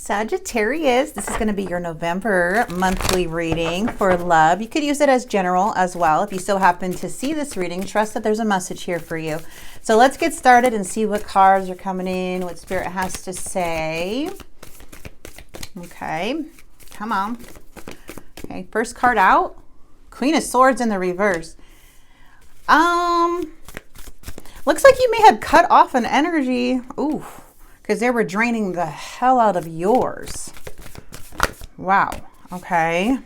Sagittarius, this is going to be your November monthly reading for love. You could use it as general as well. If you so happen to see this reading, trust that there's a message here for you. So let's get started and see what cards are coming in, what Spirit has to say. Okay, come on. Okay, first card out, Queen of Swords in the reverse. Looks like you may have cut off an energy. Ooh. Because they were draining the hell out of yours. Wow. Okay.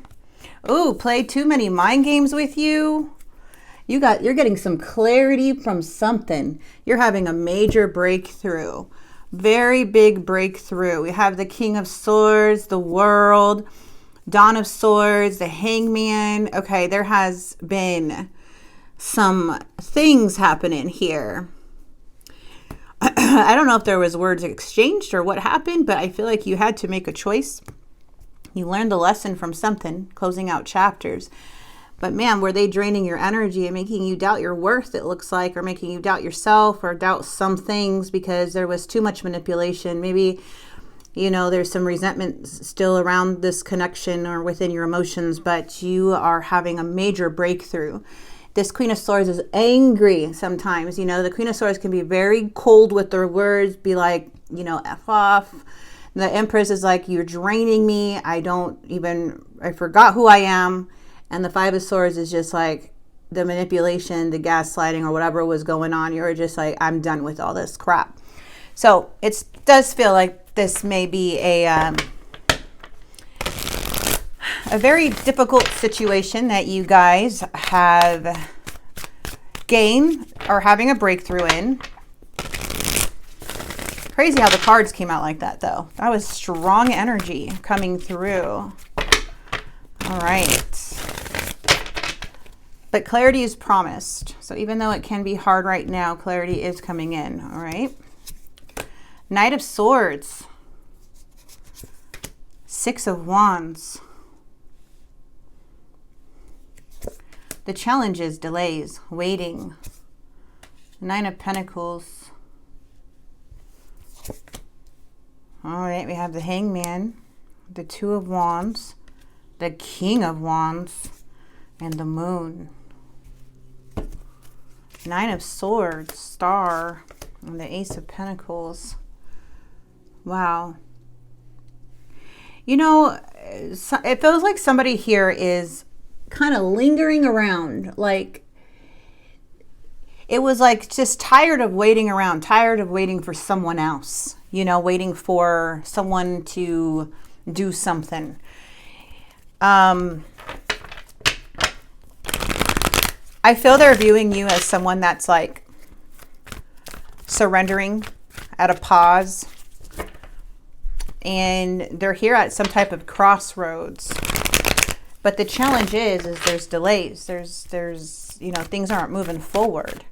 Ooh, played too many mind games with you. You're getting some clarity from something. You're having a major breakthrough. Very big breakthrough. We have the King of Swords, the World, Dawn of Swords, the Hangman. Okay, there has been some things happening here. I don't know if there was words exchanged or what happened, but I feel like you had to make a choice. You learned a lesson from something, closing out chapters. But man, were they draining your energy and making you doubt your worth, it looks like, or making you doubt yourself or doubt some things because there was too much manipulation. Maybe, you know, there's some resentment still around this connection or within your emotions, but you are having a major breakthrough. This Queen of Swords is angry sometimes. You know, the Queen of Swords can be very cold with their words, be like, you know, F off. The Empress is like, you're draining me. I forgot who I am. And the Five of Swords is just like the manipulation, the gaslighting, or whatever was going on. You're just like, I'm done with all this crap. So it does feel like this may be a very difficult situation that you guys have gained or having a breakthrough in. Crazy how the cards came out like that, though. That was strong energy coming through. All right. But clarity is promised. So even though it can be hard right now, clarity is coming in. All right. Knight of Swords. Six of Wands. The challenges, delays, waiting. Nine of Pentacles. All right, we have the Hangman, the Two of Wands, the King of Wands, and the Moon. Nine of Swords, Star, and the Ace of Pentacles. Wow. You know, it feels like somebody here is kind of lingering around, like it was like just tired of waiting around, tired of waiting for someone else, you know, waiting for someone to do something. I feel they're viewing you as someone that's like surrendering, at a pause, and they're here at some type of crossroads. But the challenge is there's delays. There's, you know, things aren't moving forward.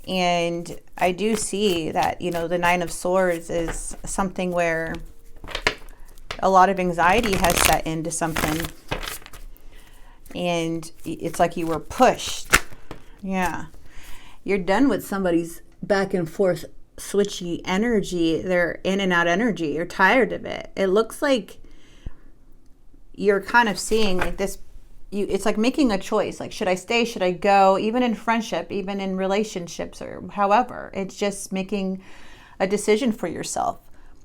And I do see that, you know, the Nine of Swords is something where a lot of anxiety has set into something. And it's like you were pushed. Yeah. You're done with somebody's back and forth switchy energy. They're in and out energy. You're tired of it. It looks like you're kind of seeing like this, it's like making a choice. Like, should I stay? Should I go? Even in friendship, even in relationships, or however, it's just making a decision for yourself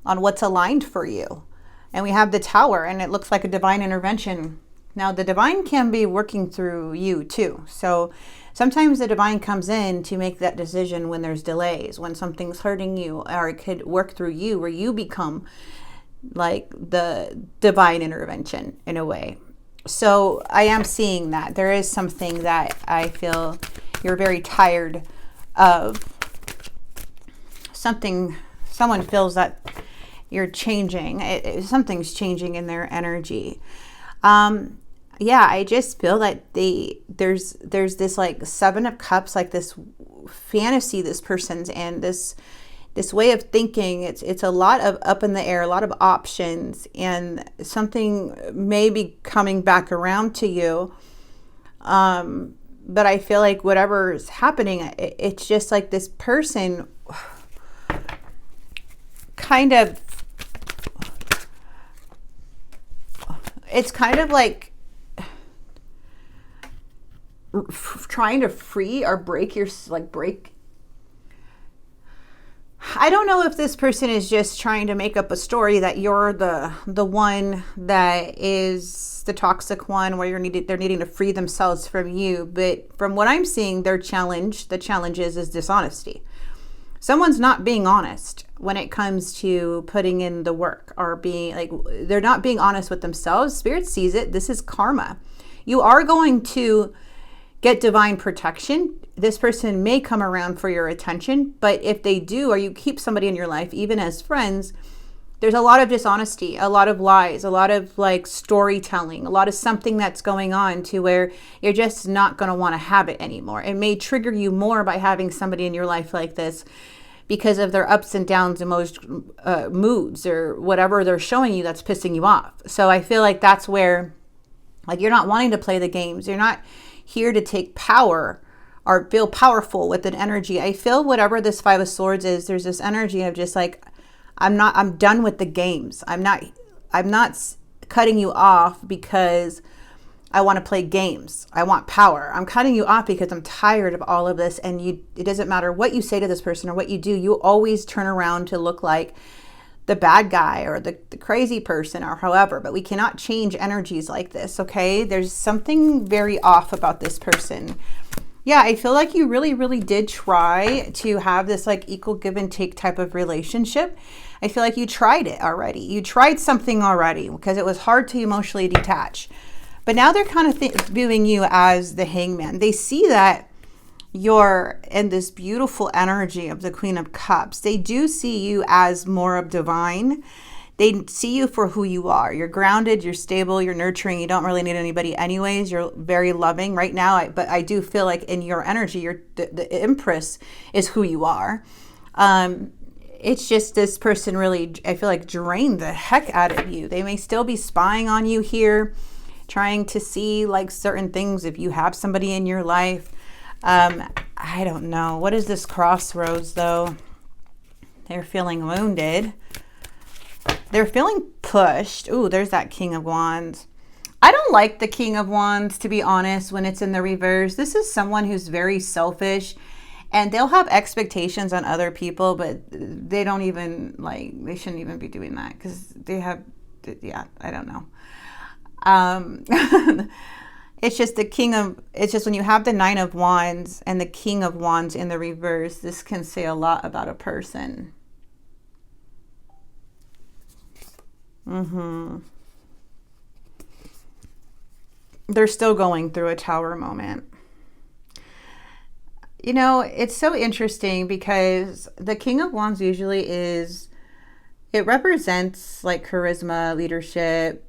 on what's aligned for you. And we have the Tower, and it looks like a divine intervention. Now, the divine can be working through you too. So sometimes the divine comes in to make that decision when there's delays, when something's hurting you, or it could work through you where you become like the divine intervention in a way. So I am seeing that there is something that I feel you're very tired of. Someone feels that you're changing. Something's changing in their energy. Yeah, I just feel that there's this like Seven of Cups, like this fantasy this person's in, this way of thinking. It's a lot of up in the air, a lot of options, and something may be coming back around to you. But I feel like whatever's happening, it's just like this person kind of it's kind of like trying to free or break your, like break. I don't know if this person is just trying to make up a story that you're the one that is the toxic one, where they're needing to free themselves from you. But from what I'm seeing, the challenge is dishonesty. Someone's not being honest when it comes to putting in the work, or being like, they're not being honest with themselves. Spirit sees it. This is karma. You are going to get divine protection. This person may come around for your attention, but if they do, or you keep somebody in your life, even as friends, there's a lot of dishonesty, a lot of lies, a lot of like storytelling, a lot of something that's going on to where you're just not going to want to have it anymore. It may trigger you more by having somebody in your life like this because of their ups and downs, moods, or whatever they're showing you that's pissing you off. So I feel like that's where, like, you're not wanting to play the games. You're not here to take power or feel powerful with an energy. I feel whatever this Five of Swords is, there's this energy of just like, I'm done with the games. I'm not cutting you off because I want to play games. I want power. I'm cutting you off because I'm tired of all of this. And it doesn't matter what you say to this person or what you do, you always turn around to look like the bad guy or the crazy person or however. But we cannot change energies like this, okay? There's something very off about this person. Yeah, I feel like you really, really did try to have this like equal give and take type of relationship. I feel like you tried it already. You tried something already because it was hard to emotionally detach. But now they're kind of viewing you as the hangman. They see that you're in this beautiful energy of the Queen of Cups. They do see you as more of divine. They see you for who you are. You're grounded, you're stable, you're nurturing. You don't really need anybody anyways. You're very loving right now. But I do feel like in your energy, the Empress is who you are. It's just this person really, I feel like, drained the heck out of you. They may still be spying on you here, trying to see like certain things if you have somebody in your life. I don't know. What is this crossroads though? They're feeling wounded. They're feeling pushed. Ooh, there's that King of Wands. I don't like the King of Wands, to be honest, when it's in the reverse. This is someone who's very selfish, and they'll have expectations on other people, but they don't even they shouldn't even be doing that because they have, yeah, I don't know. It's just it's just when you have the Nine of Wands and the King of Wands in the reverse, this can say a lot about a person. They're still going through a Tower moment. You know, it's so interesting because the King of Wands usually it represents like charisma, leadership,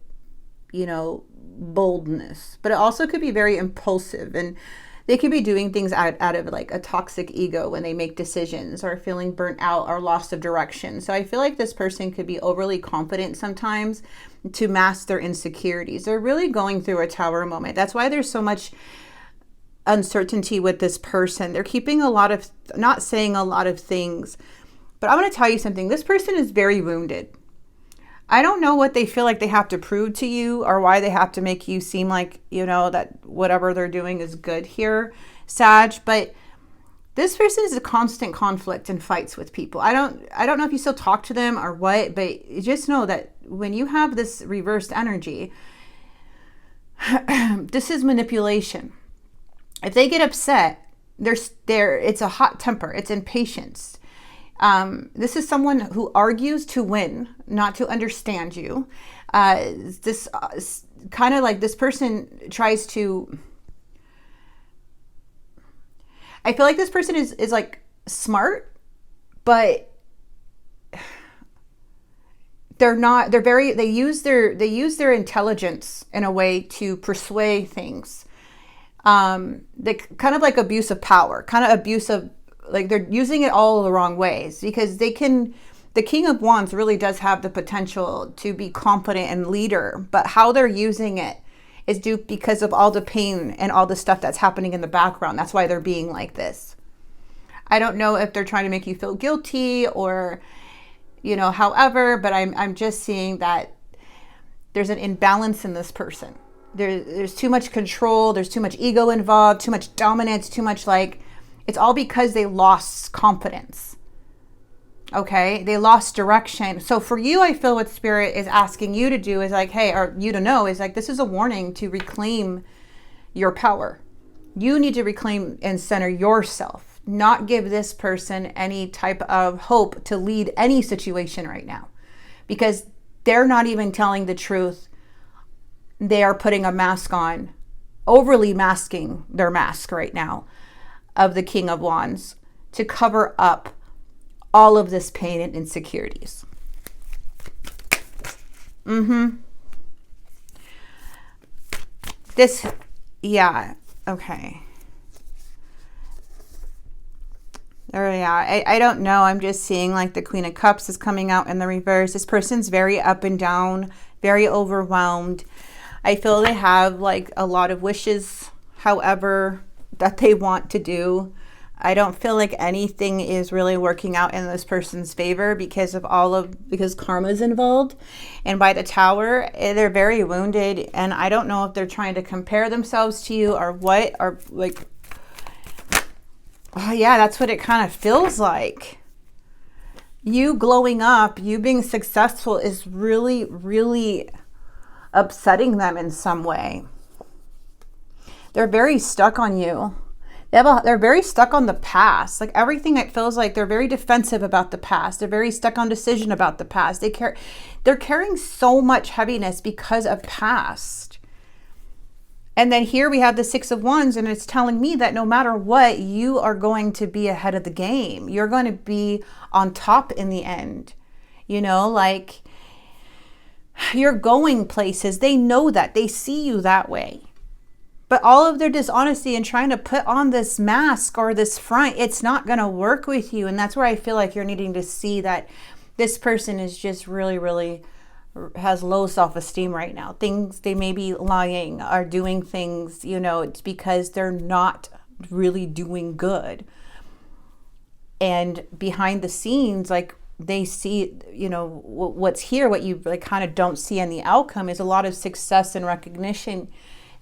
you know, boldness, but it also could be very impulsive, and they could be doing things out of like a toxic ego when they make decisions, or feeling burnt out or lost of direction. So I feel like this person could be overly confident sometimes to mask their insecurities. They're really going through a Tower moment. That's why there's so much uncertainty with this person. They're keeping not saying a lot of things, but I want to tell you something. This person is very wounded. I don't know what they feel like they have to prove to you, or why they have to make you seem like, you know, that whatever they're doing is good here, Sag, but this person is a constant conflict and fights with people. I don't know if you still talk to them or what, but just know that when you have this reversed energy, this is manipulation. If they get upset, it's a hot temper, it's impatience. This is someone who argues to win, not to understand you. This kind of like this person tries to, I feel like this person is like smart, but they use their intelligence in a way to persuade things. They kind of like abuse of power, kind of abuse of, like they're using it all the wrong ways, because the King of Wands really does have the potential to be confident and leader, but how they're using it is due because of all the pain and all the stuff that's happening in the background. That's why they're being like this. I don't know if they're trying to make you feel guilty or, you know, however, but I'm just seeing that there's an imbalance in this person. There's too much control. There's too much ego involved, too much dominance, too much it's all because they lost confidence. Okay. They lost direction. So for you, I feel what Spirit is asking you to do is hey, or you to know is this is a warning to reclaim your power. You need to reclaim and center yourself, not give this person any type of hope to lead any situation right now, because they're not even telling the truth. They are putting a mask on, overly masking their mask right now of the King of Wands to cover up all of this pain and insecurities. Yeah, okay. Or yeah, I don't know. I'm just seeing the Queen of Cups is coming out in the reverse. This person's very up and down, very overwhelmed. I feel they have a lot of wishes, however, that they want to do. I don't feel like anything is really working out in this person's favor because karma is involved. And by the Tower, they're very wounded. And I don't know if they're trying to compare themselves to you or what, or oh yeah, that's what it kind of feels like. You glowing up, you being successful is really, really upsetting them in some way. They're very stuck on you. They're very stuck on the past. Everything, it feels like they're very defensive about the past. They're very stuck on decision about the past. They're carrying so much heaviness because of past. And then here we have the Six of Wands, and it's telling me that no matter what, you are going to be ahead of the game. You're going to be on top in the end. You're going places. They know that. They see you that way. But all of their dishonesty and trying to put on this mask or this front, it's not going to work with you. And that's where I feel like you're needing to see that this person is just really, really has low self-esteem right now. They may be lying or doing things, it's because they're not really doing good. And behind the scenes, they see, what's here, what you kind of don't see in the outcome is a lot of success and recognition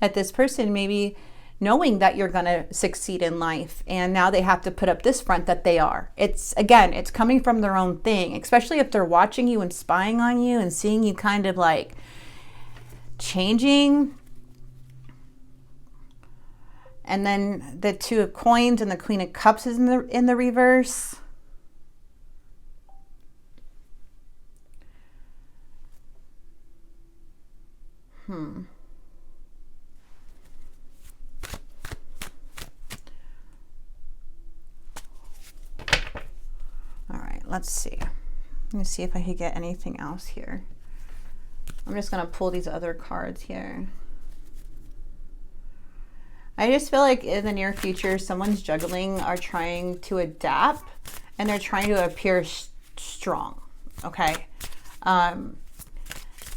that this person may be knowing that you're going to succeed in life. And now they have to put up this front that they are. It's coming from their own thing, especially if they're watching you and spying on you and seeing you kind of changing. And then the Two of Coins and the Queen of Cups is in the reverse. Let's see. Let me see if I could get anything else here. I'm just going to pull these other cards here. I just feel like in the near future, someone's juggling or trying to adapt, and they're trying to appear strong. Okay.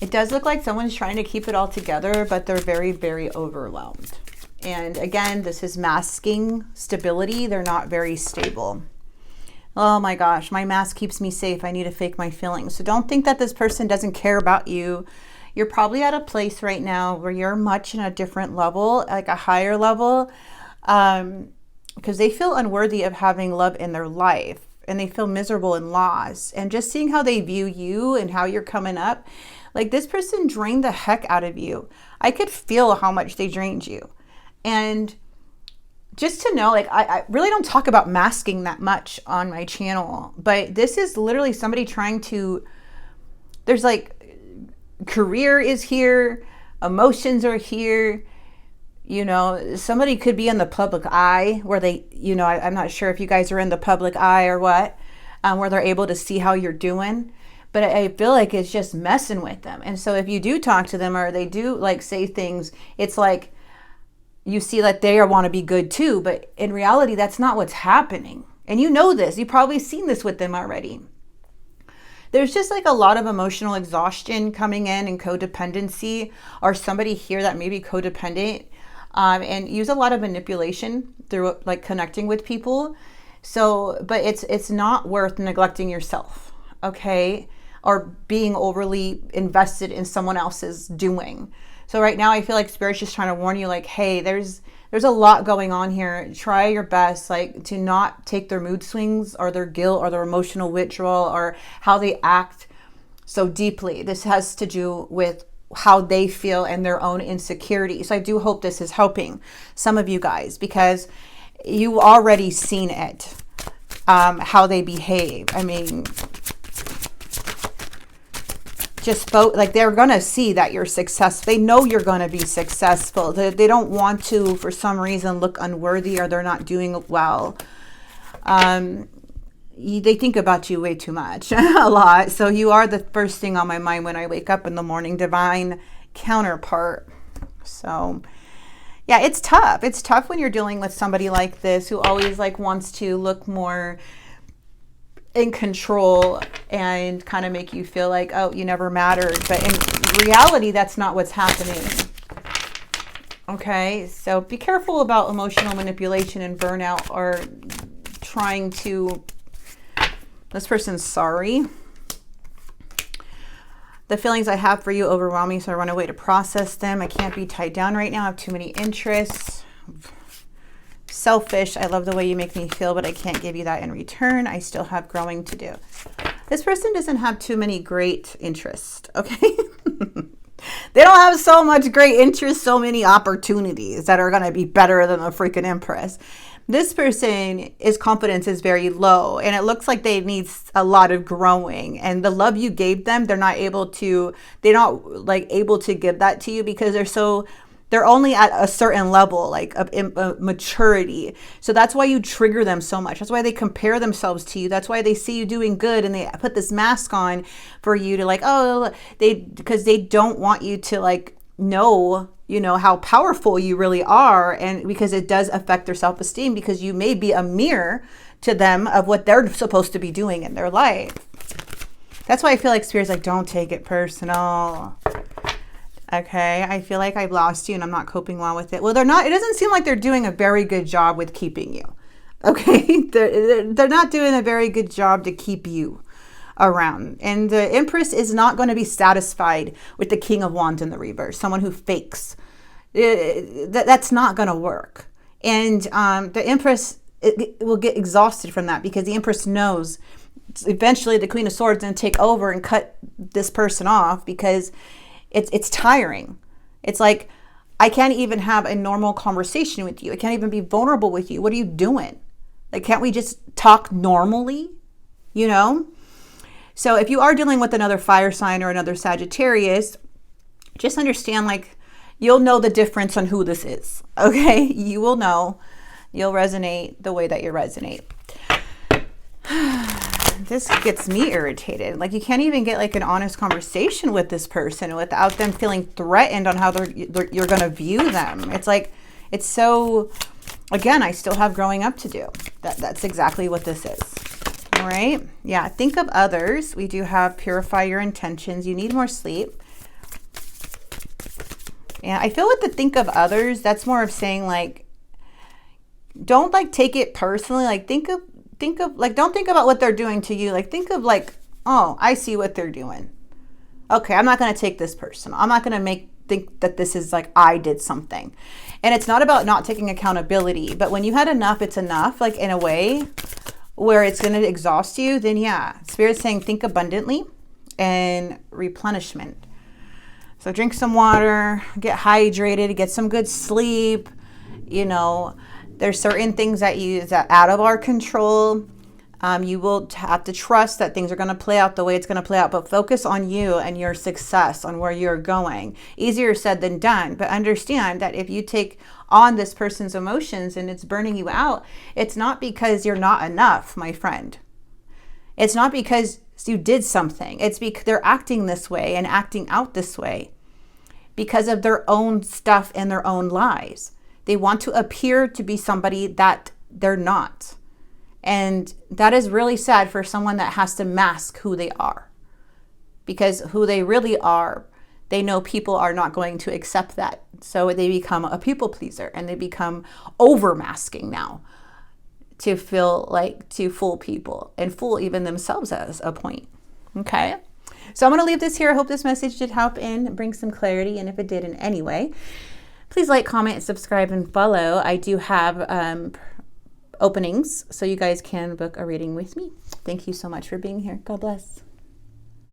It does look like someone's trying to keep it all together, but they're very, very overwhelmed. And again, this is masking stability. They're not very stable. Oh my gosh, my mask keeps me safe. I need to fake my feelings. So don't think that this person doesn't care about you. You're probably at a place right now where you're much in a different level, a higher level, because they feel unworthy of having love in their life, and they feel miserable in loss. And just seeing how they view you and how you're coming up, this person drained the heck out of you. I could feel how much they drained you. And just to know, I really don't talk about masking that much on my channel, but this is literally somebody trying to, there's career is here, emotions are here, somebody could be in the public eye where they, I'm not sure if you guys are in the public eye or what, where they're able to see how you're doing, but I feel like it's just messing with them. And so if you do talk to them or they do say things, it's you see that they want to be good too, but in reality, that's not what's happening. And you know this, you've probably seen this with them already. There's just a lot of emotional exhaustion coming in and codependency, or somebody here that may be codependent and use a lot of manipulation through connecting with people. So, but it's not worth neglecting yourself. Okay. or being overly invested in someone else's doing. So right now I feel like Spirit's just trying to warn you, like, hey, there's a lot going on here. Try your best, like, to not take their mood swings or their guilt or their emotional withdrawal or how they act so deeply. This has to do with how they feel and their own insecurity. So I do hope this is helping some of you guys, because you already seen it, how they behave. I mean, just like, they're going to see that you're successful. They know you're going to be successful. They don't want to, for some reason, look unworthy or they're not doing well. They think about you way too much, a lot. So you are the first thing on my mind when I wake up in the morning, divine counterpart. So yeah, it's tough. It's tough when you're dealing with somebody like this who always like wants to look more in control and kind of make you feel like, oh, you never mattered. But in reality, that's not what's happening. Okay, so be careful about emotional manipulation and burnout, or trying to, this person's sorry. The feelings I have for you overwhelm me, so I run away to process them. I can't be tied down right now. I have too many interests. Selfish. I love the way you make me feel, but I can't give you that in return. I still have growing to do. This person doesn't have too many great interests, okay? They don't have so much great interest, so many opportunities that are going to be better than the freaking Empress. This person's confidence is very low, and it looks like they need a lot of growing. And the love you gave them, they're not able to give that to you, because they're only at a certain level, like of maturity. So that's why you trigger them so much. That's why they compare themselves to you. That's why they see you doing good and they put this mask on for you to, like, oh, because they don't want you to, like, know, how powerful you really are. And because it does affect their self-esteem, because you may be a mirror to them of what they're supposed to be doing in their life. That's why I feel like Spirit's like, don't take it personal. Okay, I feel like I've lost you and I'm not coping well with it. Well, they're not. It doesn't seem like they're doing a very good job with keeping you. Okay, they're not doing a very good job to keep you around. And the Empress is not going to be satisfied with the King of Wands in the reverse, someone who fakes. That's not going to work. And the Empress will get exhausted from that, because the Empress knows eventually the Queen of Swords is going to take over and cut this person off, because it's tiring. It's like, I can't even have a normal conversation with you. I can't even be vulnerable with you. What are you doing? Like, can't we just talk normally? So if you are dealing with another fire sign or another Sagittarius, just understand, like, you'll know the difference on who this is. Okay? You will know. You'll resonate the way that you resonate. This gets me irritated. Like, you can't even get like an honest conversation with this person without them feeling threatened on how you're going to view them. It's like, it's so, again, I still have growing up to do. That's exactly what this is. All right. Yeah. Think of others. We do have purify your intentions. You need more sleep. Yeah. I feel with the think of others, that's more of saying, like, don't like take it personally. Like, think of like, don't think about what they're doing to you. Like, think of like, oh, I see what they're doing. Okay, I'm not going to take this personal. I'm not going to think that this is like I did something. And it's not about not taking accountability, but when you had enough, it's enough, like, in a way where it's going to exhaust you, then yeah, Spirit's saying think abundantly and replenishment. So drink some water, get hydrated, get some good sleep. There's certain things that are out of our control. You will have to trust that things are going to play out the way it's going to play out, but focus on you and your success, on where you're going. Easier said than done, but understand that if you take on this person's emotions and it's burning you out, it's not because you're not enough, my friend. It's not because you did something. It's because they're acting this way and acting out this way because of their own stuff and their own lies. They want to appear to be somebody that they're not. And that is really sad for someone that has to mask who they are. Because who they really are, they know people are not going to accept that. So they become a people pleaser, and they become over masking now to feel like to fool people and fool even themselves at a point. Okay? So I'm going to leave this here. I hope this message did help and bring some clarity. And if it did in any way, please like, comment, subscribe, and follow. I do have openings so you guys can book a reading with me. Thank you so much for being here. God bless.